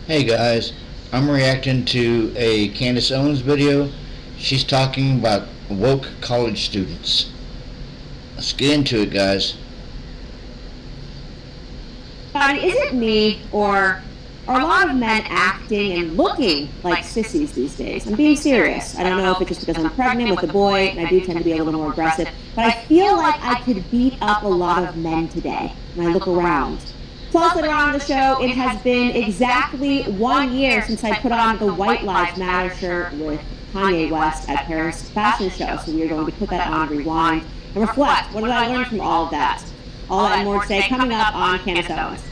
Hey guys, I'm reacting to a Candice Owens video. She's talking about woke college students. Let's get into it, guys. Is it me, or are a lot of men acting and looking like sissies these days? I'm being serious. I don't know if it's just because I'm pregnant with a boy, and I do tend to be a little more aggressive, but I feel like I could beat up a lot of men today when I look around. Plus, later on in the show, it has been exactly 1 year since I put on the White Lives Matter shirt with Kanye West at Paris Fashion Show, so we are going to put that on rewind and reflect. What did I learn from all of that? All that and more today coming up on Candice Owens.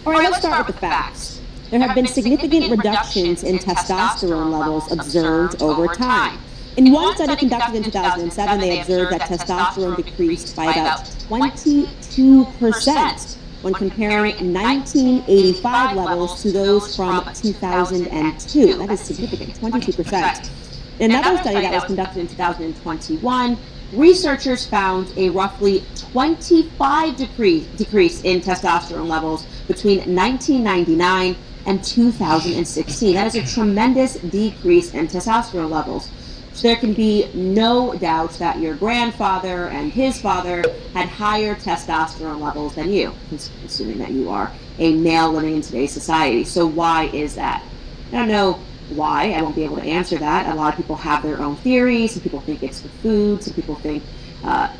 All right, let's start with the facts. There have been significant reductions in testosterone levels observed over time. In one study conducted in 2007, they observed that testosterone decreased by about 22% when comparing 1985 levels to those from 2002. That is significant, 22%. In another study that was conducted in 2021, researchers found a roughly 25% decrease in testosterone levels between 1999 and 2016. That is a tremendous decrease in testosterone levels. So there can be no doubt that your grandfather and his father had higher testosterone levels than you, assuming that you are a male living in today's society. So why is that? I don't know why. I won't be able to answer that. A lot of people have their own theories. Some people think it's the food. Some people think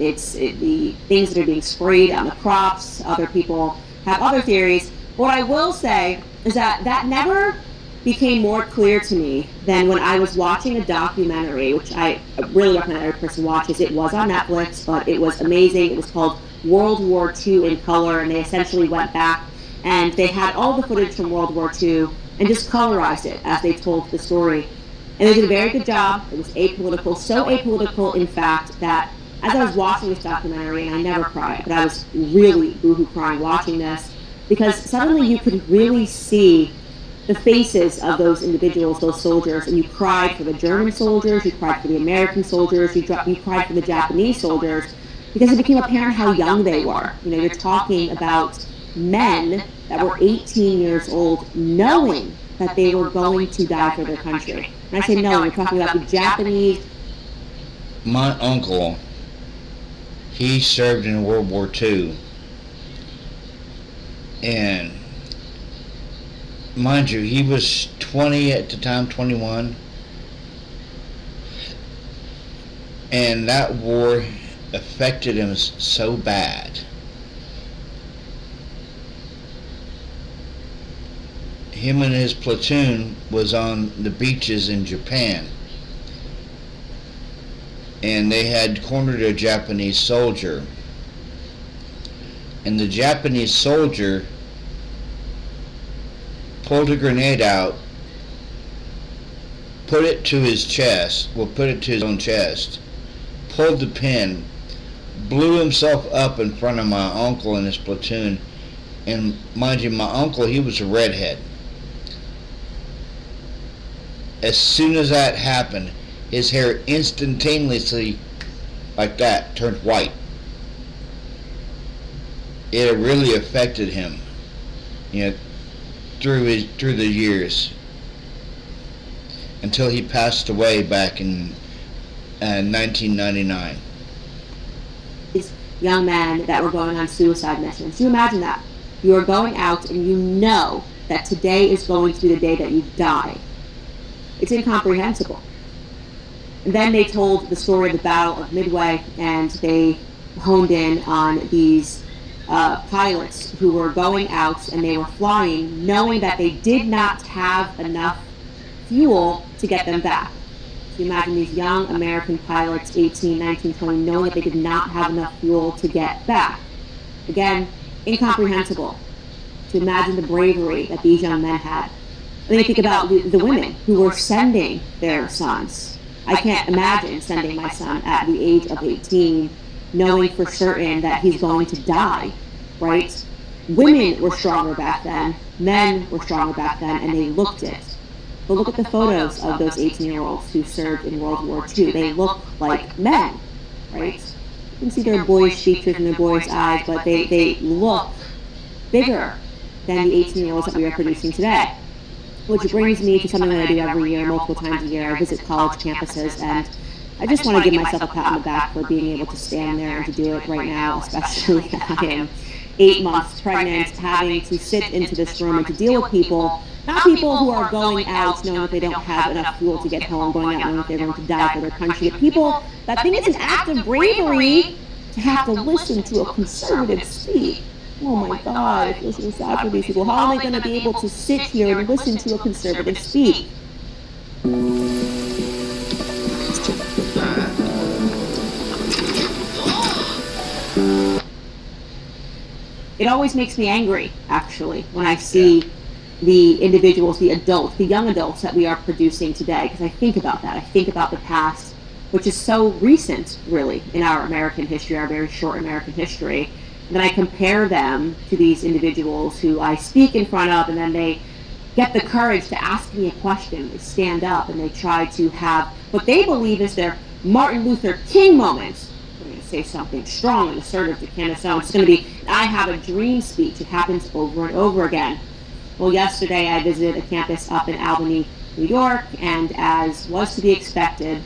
it's the things that are being sprayed on the crops. Other people have other theories. What I will say is that never became more clear to me than when I was watching a documentary, which I really recommend every person watches. It was on Netflix, but it was amazing. It was called World War II in Color, and they essentially went back and they had all the footage from World War II and just colorized it as they told the story. And they did a very good job. It was apolitical, so apolitical, in fact, that as I was watching this documentary, and I never cried, but I was really boohoo crying watching this, because suddenly you could really see the faces of those individuals, those soldiers, and you cried for the German soldiers, you cried for the American soldiers, you cried for the Japanese soldiers, because it became apparent how young they were. You know, you're talking about men that were 18 years old knowing that they were going to die for their country. When I say knowing, we're talking about the Japanese. My uncle, he served in World War II, and mind you, he was 20 at the time, 21, and that war affected him so bad. Him and his platoon was on the beaches in Japan, and they had cornered a Japanese soldier, and the Japanese soldier pulled a grenade out, put it to his chest, put it to his own chest, pulled the pin, blew himself up in front of my uncle and his platoon. And mind you, my uncle, he was a redhead. As soon as that happened, his hair instantaneously, like that, turned white. It really affected him, you know, through the years, until he passed away back in 1999. These young men that were going on suicide missions. You imagine that. You are going out and you know that today is going to be the day that you die. It's incomprehensible. And then they told the story of the Battle of Midway, and they honed in on these pilots who were going out and they were flying knowing that they did not have enough fuel to get them back. So you imagine these young American pilots, 18, 19, 20, knowing that they did not have enough fuel to get back. Again, incomprehensible to imagine the bravery that these young men had. And then you think about the women who were sending their sons. I can't imagine sending my son at the age of 18 knowing for certain that he's going to die, right? Women were stronger back then, men were stronger back then, and they looked it. But look at the photos of those 18-year-olds who served in World War II. They look like men, right? You can see their boyish features and their boyish eyes, but they look bigger than the 18-year-olds that we are producing today. Which brings me to something that I do every year, multiple times a year. I visit college campuses, and I just want to give myself a pat on the back for being able to stand there and to do it right now, especially I am 8 months pregnant, having to sit into this room and to deal with people, not people who are going out knowing that they don't have enough fuel to get home, going out knowing that they're going to die for their country, but people that think it's an act of bravery to have to listen to a conservative speak. Oh my God, I feel so sad for these people. How are they going to be able to sit here and listen to a conservative speak? It always makes me angry, actually, when I see the individuals, the adults, the young adults that we are producing today, because I think about that. I think about the past, which is so recent, really, in our American history, our very short American history. And then I compare them to these individuals who I speak in front of, and then they get the courage to ask me a question. They stand up and they try to have what they believe is their Martin Luther King moment. I'm going to say something strong and assertive to Candice Owens. It's going to be, I have a dream speech. It happens over and over again. Well, yesterday I visited a campus up in Albany, New York, and as was to be expected,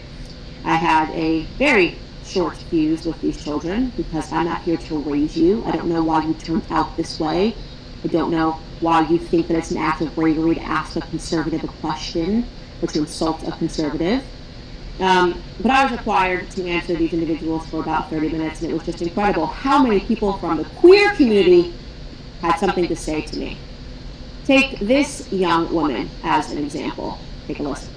I had a very short fuse with these children because I'm not here to raise you. I don't know why you turned out this way. I don't know why you think that it's an act of bravery to ask a conservative a question or to insult a conservative. But I was required to answer these individuals for about 30 minutes, and it was just incredible how many people from the queer community had something to say to me. Take this young woman as an example. Take a listen.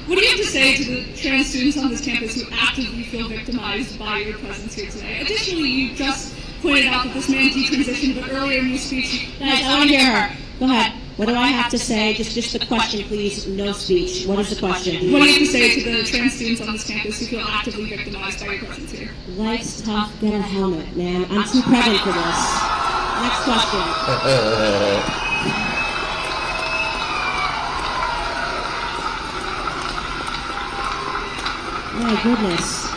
What do you have to say to the trans students on this campus who actively feel victimized by your presence here today? Additionally, you just pointed out that this man detransitioned, but earlier in your speech... Guys, I want to hear her. Go ahead. What do I have to say? Just the question, please. No speech. What is the question? What do you have to say to the trans students on this campus who feel actively victimized by your presence here? Life's tough. Get a helmet, man. I'm too pregnant for this. Next question. Oh my goodness.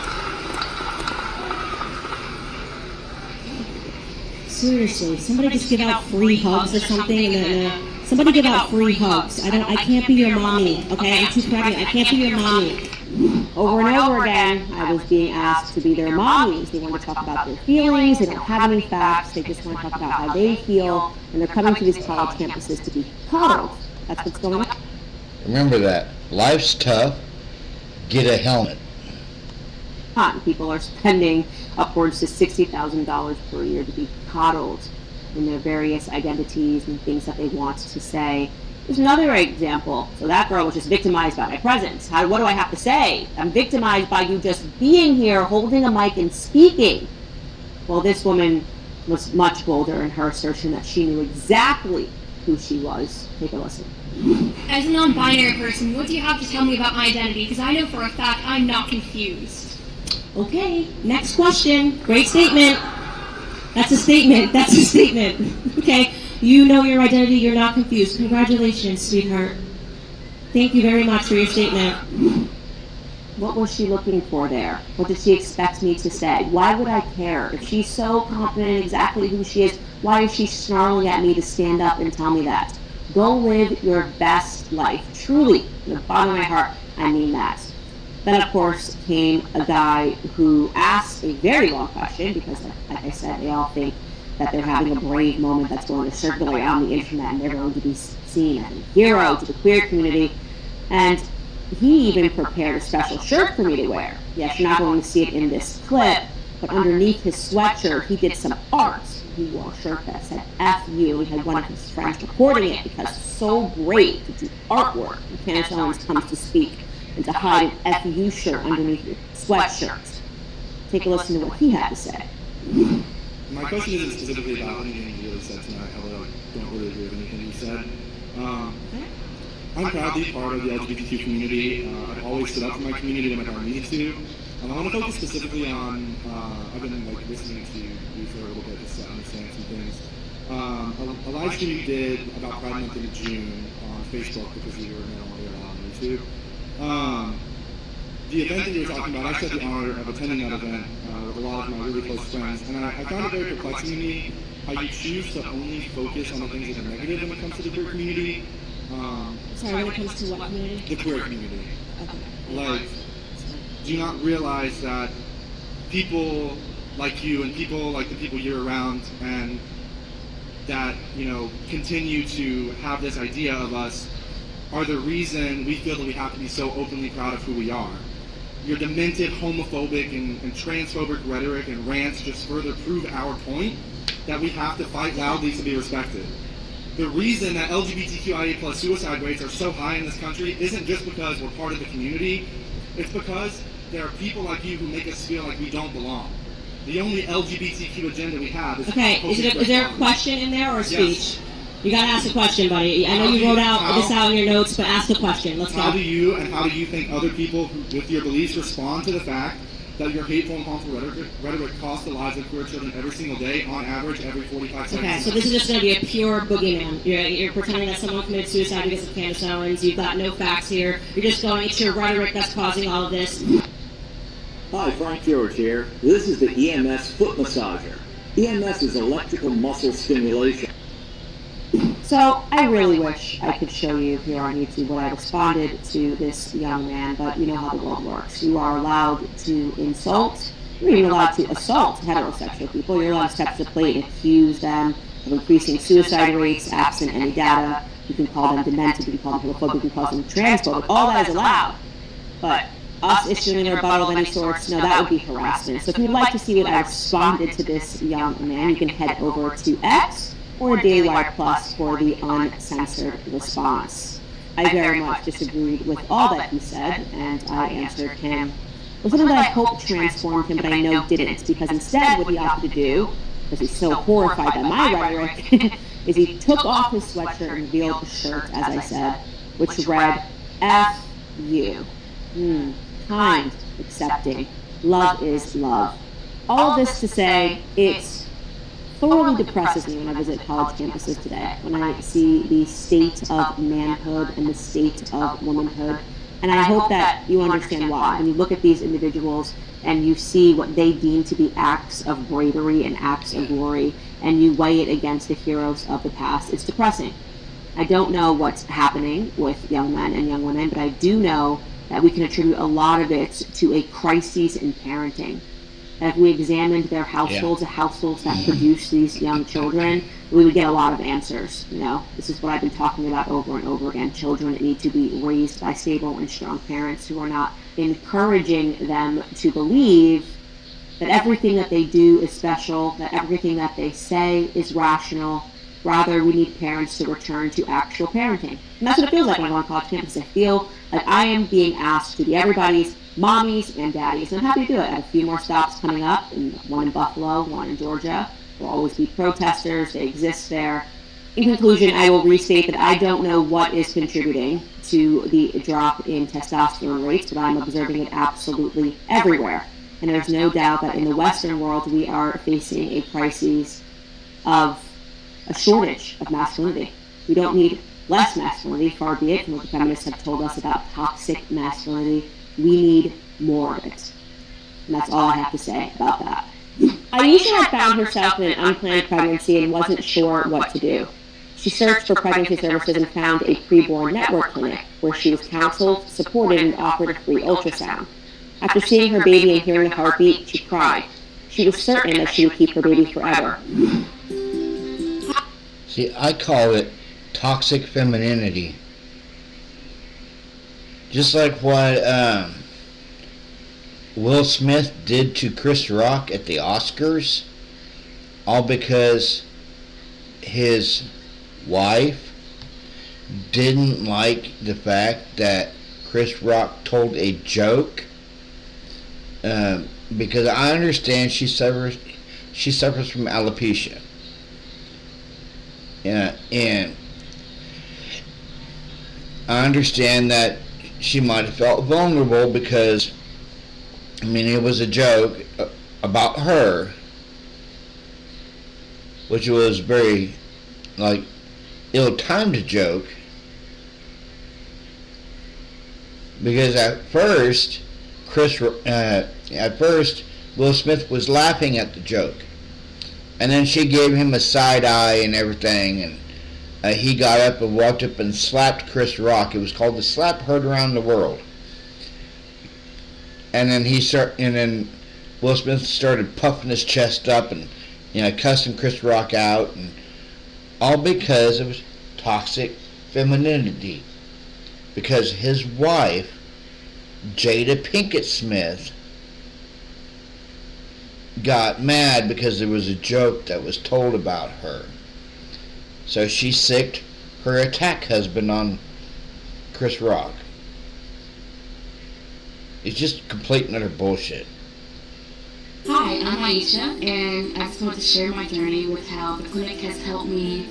Seriously, somebody just give out free hugs or something, and then somebody give out free hugs. I can't be your mommy, okay? I'm too pregnant. I can't be your mommy. Over and over again, I was being asked to be their mommies. They want to talk about their feelings. They don't have any facts. They just want to talk about how they feel, and they're coming to these college campuses to be coddled. That's what's going on. Remember that. Life's tough. Get a helmet. People are spending upwards to $60,000 per year to be coddled in their various identities and things that they want to say. There's another example. So that girl was just victimized by my presence. What do I have to say? I'm victimized by you just being here, holding a mic and speaking. Well, this woman was much bolder in her assertion that she knew exactly who she was. Take a listen. As a non-binary person, what do you have to tell me about my identity? Because I know for a fact I'm not confused. Okay, next question. Great statement. That's a statement. That's a statement. Okay, you know your identity. You're not confused. Congratulations, sweetheart. Thank you very much for your statement. What was she looking for there? What did she expect me to say? Why would I care? If she's so confident in exactly who she is, why is she snarling at me to stand up and tell me that? Go live your best life. Truly, from the bottom of my heart, I mean that. Then, of course, came a guy who asked a very long question, because, like I said, they all think that they're having a brave moment that's going to circulate on the internet, and they're going to be seen as a hero to the queer community. And he even prepared a special shirt for me to wear. Yes, you're not going to see it in this clip, but underneath his sweatshirt, he did some art. He wore a shirt that said F you. He had one of his friends recording it because it's so great to do artwork when Candice Owens comes to speak and to hide an FU shirt underneath your sweatshirt. Take a listen to what he had to say. My question isn't specifically about anything you really said tonight, although I don't really agree with anything you said. I'm proud to be part of the LGBTQ community. I've always stood up for my community whenever I need to. I want to focus specifically on, I've been listening to you for a little bit just to understand some things. A live stream you did about Pride Month in June on Facebook because you were no longer allowed on YouTube. The event that you were talking about, I actually had the honor of attending that event with a lot of my really close friends, and I found it very perplexing to me how you choose to only focus on the things that are negative when it comes to the queer community. Sorry, when it comes to what community? The queer community. Okay. Like, do you not realize that people like you and people like the people you're around and that, you know, continue to have this idea of us are the reason we feel that we have to be so openly proud of who we are. Your demented homophobic and transphobic rhetoric and rants just further prove our point that we have to fight loudly to be respected. The reason that LGBTQIA plus suicide rates are so high in this country isn't just because we're part of the community, it's because there are people like you who make us feel like we don't belong. The only LGBTQ agenda we have is... Okay, is there a question in there or a speech? Yes. You gotta ask a question, buddy. I know you wrote this out in your notes, but ask the question. Let's go. How do you think other people who, with your beliefs respond to the fact that your hateful and harmful rhetoric costs the lives of queer children every single day, on average every 45 seconds? Okay, so this is just going to be a pure boogeyman. You're pretending that someone committed suicide because of Candice Owens. You've got no facts here. You're just going, it's your rhetoric that's causing all of this. Hi, Frank George here. This is the EMS foot massager. EMS is electrical muscle stimulation. So I really wish I could show you here on YouTube what I responded to this young man, but you know how the world works. You are allowed to insult. You're even allowed to assault heterosexual people. You're allowed to step to the plate and accuse them of increasing suicide rates absent any data. You can call them demented, you can call them homophobic, you can call them transphobic. All that is allowed. But us issuing a rebuttal of any sorts, no, that would be harassment. So if you'd like to see what I responded to this young man, you can head over to X or Daily Wire Plus for the uncensored response. I very much disagreed with all that he said, and I answered him with something that I hope transformed him, but I know didn't, because instead what he opted to do, because he's so horrified by my rhetoric, is he took off his sweatshirt and revealed his shirt, as I said, which read, F you. Kind, accepting, love is love. All of this to say, it's thoroughly depresses me when I visit college campuses today, when I see the state of manhood and the state of womanhood. And I hope that you understand why. When you look at these individuals and you see what they deem to be acts of bravery and acts of glory, and you weigh it against the heroes of the past, it's depressing. I don't know what's happening with young men and young women, but I do know that we can attribute a lot of it to a crisis in parenting. And if we examined their households, the households that produce these young children, we would get a lot of answers. You know, this is what I've been talking about over and over again. Children that need to be raised by stable and strong parents who are not encouraging them to believe that everything that they do is special, that everything that they say is rational. Rather, we need parents to return to actual parenting. And that's what it feels like when I go on college campus. I feel like I am being asked to be everybody's mommies and daddies. And I'm happy to do it. I have a few more stops coming up, one in Buffalo, one in Georgia. There will always be protesters. They exist there. In conclusion, I will restate that I don't know what is contributing to the drop in testosterone rates, but I'm observing it absolutely everywhere. And there's no doubt that in the Western world, we are facing a crisis of a shortage of masculinity. We don't need less masculinity, far be it from what the feminists have told us about toxic masculinity. We need more of it. And that's all I have to say about that. Aisha had found herself in an unplanned pregnancy and wasn't sure what to do. She searched for pregnancy services and found a preborn network clinic where she was counseled, supported, and offered a free ultrasound. After seeing her baby and hearing the heartbeat, she cried. She was certain that she would keep her baby forever. See, I call it toxic femininity. Just like what Will Smith did to Chris Rock at the Oscars, all because his wife didn't like the fact that Chris Rock told a joke. Because I understand she suffers from alopecia. And I understand that she might have felt vulnerable because, I mean, it was a joke about her, which was very, ill-timed joke, Because at first, Will Smith was laughing at the joke, and then she gave him a side eye and everything, and he got up and walked up and slapped Chris Rock. It was called the slap heard around the world. And then Will Smith started puffing his chest up and cussing Chris Rock out, and all because of toxic femininity. Because his wife, Jada Pinkett Smith, got mad because there was a joke that was told about her. So she sicked her attack husband on Chris Rock. It's just complete and utter bullshit. Hi, I'm Aisha, and I just wanted to share my journey with how the clinic has helped me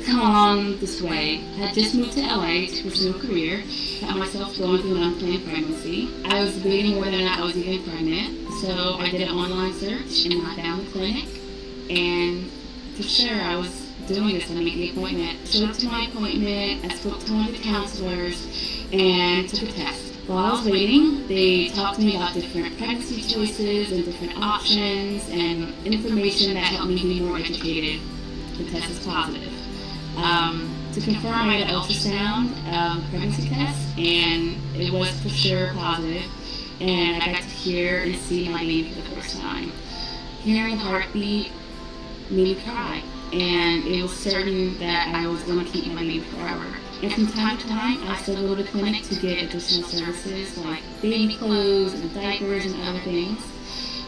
come along this way. I had just moved to LA to pursue a career, found myself going through an unplanned pregnancy. I was debating whether or not I was even pregnant, so I did an online search and I found the clinic, and for sure I was doing this. I made the appointment, showed up to my appointment, I spoke to one of the counselors, and took a test. While I was waiting, they talked to me about different pregnancy choices and different options and information that helped me be more educated. The test is positive. To confirm, I had an ultrasound pregnancy test, and it was for sure positive. And I got to hear and see my baby for the first time. Hearing the heartbeat made me cry, and it was certain that I was going to keep my baby forever. And from time to time, I still go to the clinic to get additional services like baby clothes and diapers and other things.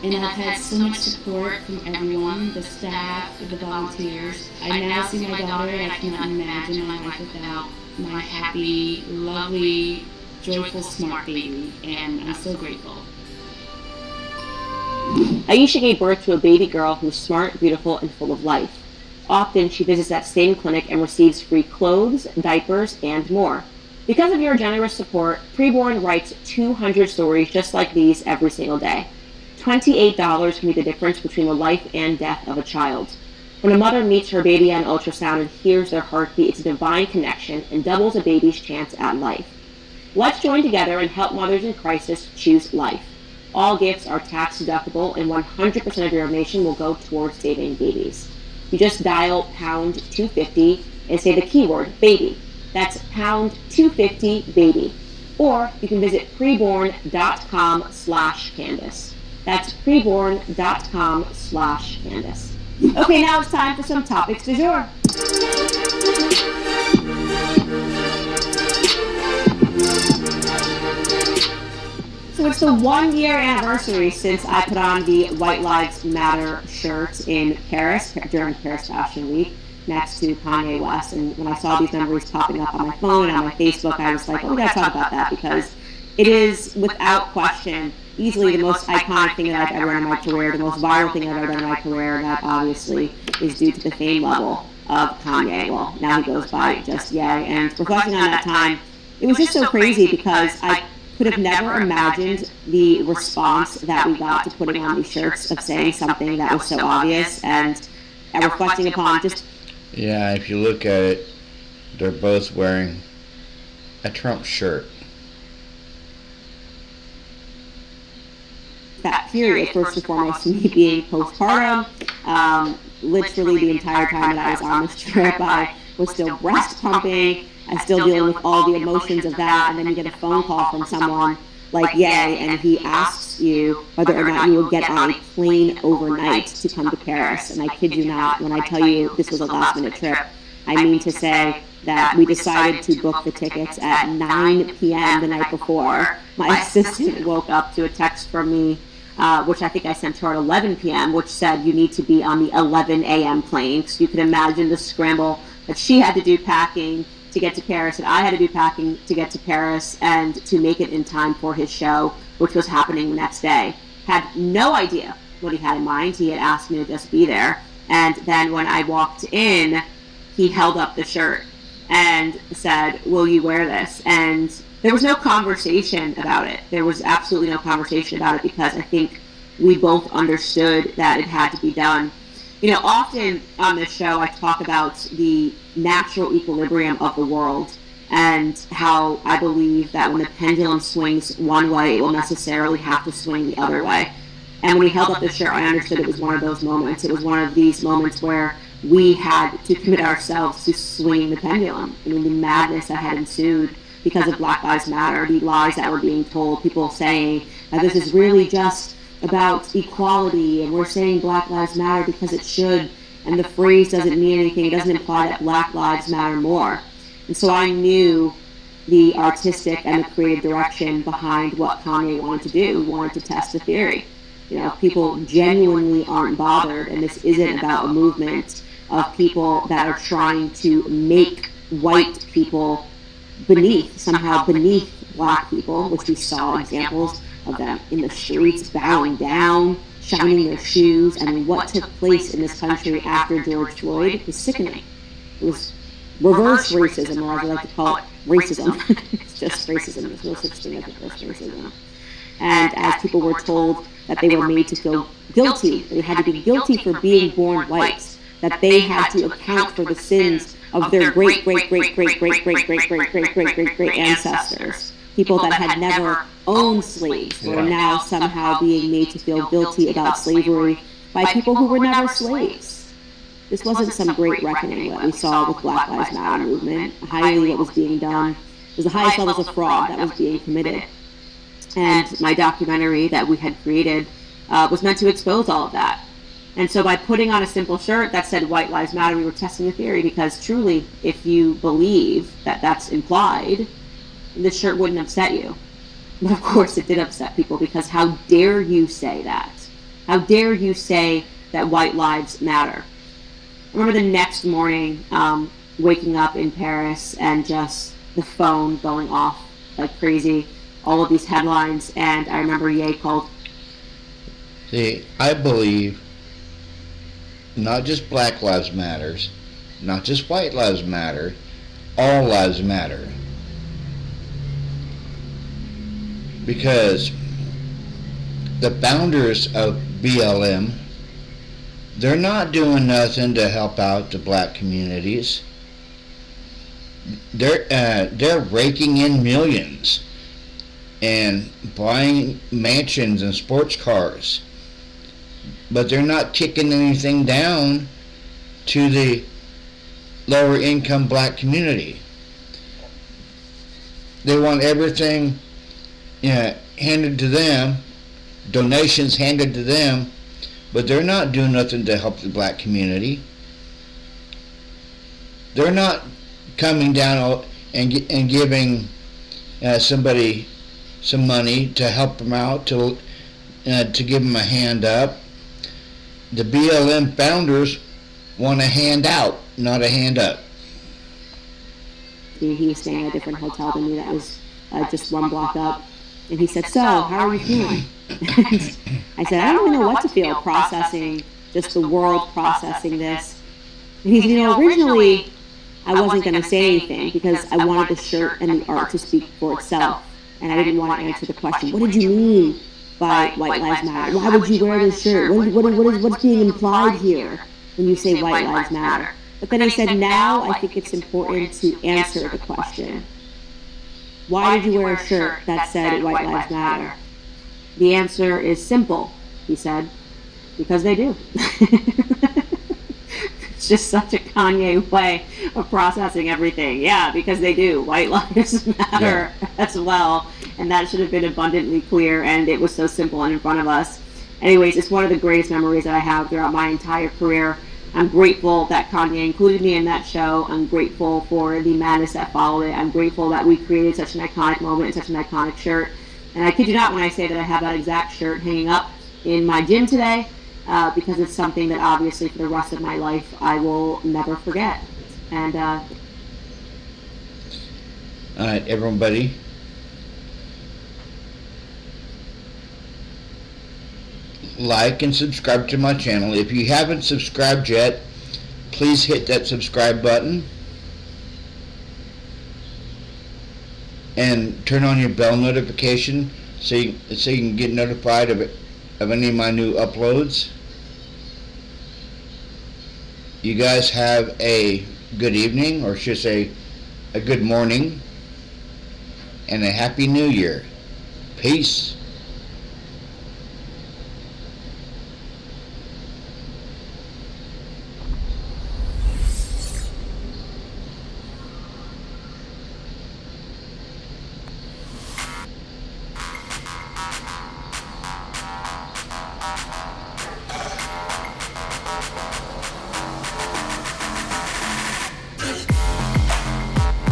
And I've had so much support from everyone, the staff, the volunteers. I now see my daughter, and I cannot imagine my life without my happy, lovely, joyful, smart baby. And I'm so grateful. Aisha gave birth to a baby girl who's smart, beautiful, and full of life. Often she visits that same clinic and receives free clothes, diapers, and more. Because of your generous support, Preborn writes 200 stories just like these every single day. $28 can be the difference between the life and death of a child. When a mother meets her baby on ultrasound and hears their heartbeat, it's a divine connection and doubles a baby's chance at life. Let's join together and help mothers in crisis choose life. All gifts are tax deductible, and 100% of your donation will go towards saving babies. You just dial pound 250 and say the keyword baby. That's pound 250 baby. Or you can visit preborn.com/Candice. That's preborn.com/Candice. Okay, now it's time for some topics du jour. So it's the 1-year anniversary since I put on the White Lives Matter shirt in Paris during Paris Fashion Week next to Kanye West. And when I saw these memories popping up on my phone and on my Facebook, I was like, oh, we gotta talk about that, because it is, without question, easily the most iconic thing that I've ever done in my career, the most viral thing I've ever done in my career, and that obviously is due to the fame level of Kanye. Well, now he goes by just Ye. And reflecting on that time, it was just so crazy because I could have never imagined the response that we got to putting on these shirts of saying something that was so obvious, and reflecting upon just... Yeah, if you look at it, they're both wearing a Trump shirt. That period, first and foremost, me being postpartum, literally the entire time that I was on this trip, I was still breast pumping. I'm still dealing with all the emotions of that, and then you get a phone call from someone like Ye, and he asks you whether or not you will get on a plane overnight to come to Paris. And I kid you not, when I tell you this was a last-minute trip, I mean to say that we decided to book the tickets at 9 p.m. the night before. My assistant woke up to a text from me, which I think I sent to her at 11 p.m., which said you need to be on the 11 a.m. plane. So you can imagine the scramble that she had to do packing to get to Paris, and I had to do packing to get to Paris and to make it in time for his show, which was happening the next day. Had no idea what he had in mind. He had asked me to just be there, and then when I walked in, he held up the shirt and said, will you wear this? And there was no conversation about it. There was absolutely no conversation about it, because I think we both understood that it had to be done. You know, often on this show I talk about the natural equilibrium of the world, and how I believe that when the pendulum swings one way, it will necessarily have to swing the other way. And when he held up the shirt, I understood it was one of those moments. It was one of these moments where we had to commit ourselves to swinging the pendulum. I mean, the madness that had ensued because of Black Lives Matter, the lies that were being told, people saying that this is really just about equality, and we're saying Black Lives Matter because it should, and the phrase doesn't mean anything. It doesn't imply that Black Lives matter more. And so I knew the artistic and the creative direction behind what Kanye wanted to do. He wanted to test the theory. You know, if people genuinely aren't bothered, and this isn't about a movement of people that are trying to make white people somehow beneath black people, which we saw examples of them in the streets, bowing down, shining their shoes. I mean, what took place in this country after George Floyd was sickening. It was reverse racism, or as I like to call it, racism. It's just racism. There's no such thing as reverse racism. And as people were told that they were made to feel guilty, they had to be guilty for being born white, that they had to account for the sins of their great ancestors, people that had never owned slaves were now somehow being made to feel guilty about slavery by people who were never slaves. This wasn't some great reckoning that we saw with Black Lives Matter movement. Highly what was being done was the highest levels of fraud that was being committed. And my documentary that we had created was meant to expose all of that. And so by putting on a simple shirt that said White Lives Matter, we were testing the theory, because truly, if you believe that that's implied, this shirt wouldn't upset you. But of course it did upset people, because how dare you say that? How dare you say that white lives matter? I remember the next morning waking up in Paris and just the phone going off like crazy, all of these headlines, and I remember Ye called. See, I believe not just Black Lives Matters, not just white lives matter, all lives matter. Because the founders of BLM, they're not doing nothing to help out the black communities. They're raking in millions and buying mansions and sports cars, but they're not kicking anything down to the lower income black community. They want everything handed to them, donations handed to them, but they're not doing nothing to help the black community. They're not coming down and giving somebody some money to help them out, to give them a hand up. The BLM founders want a hand out, not a hand up. He was staying at a different hotel than me that was just one block up. And he said, "So, how are you feeling?" I said, "I don't even know what to feel, processing just the world, processing this." And he said, "Originally, I wasn't going to say anything because I wanted the shirt and the art to speak for itself. And I didn't want to answer the question, what did you mean by White Lives Matter? Why would you wear this shirt? What's being implied here when you say White Lives Matter?" But then he said, "Now I think it's important to answer the question. Why did you wear a shirt that said White Lives Matter? The answer is simple," he said, "because they do." It's just such a Kanye way of processing everything. Yeah, because they do. White lives matter as well. And that should have been abundantly clear, and it was so simple and in front of us. Anyways, it's one of the greatest memories that I have throughout my entire career. I'm grateful that Kanye included me in that show. I'm grateful for the madness that followed it. I'm grateful that we created such an iconic moment and such an iconic shirt. And I kid you not when I say that I have that exact shirt hanging up in my gym today, because it's something that obviously for the rest of my life I will never forget. And all right, everybody. Like and subscribe to my channel. If you haven't subscribed yet, please hit that subscribe button and turn on your bell notification so you can get notified of any of my new uploads. You guys have a good evening, or should I say a good morning, and a happy new year. Peace.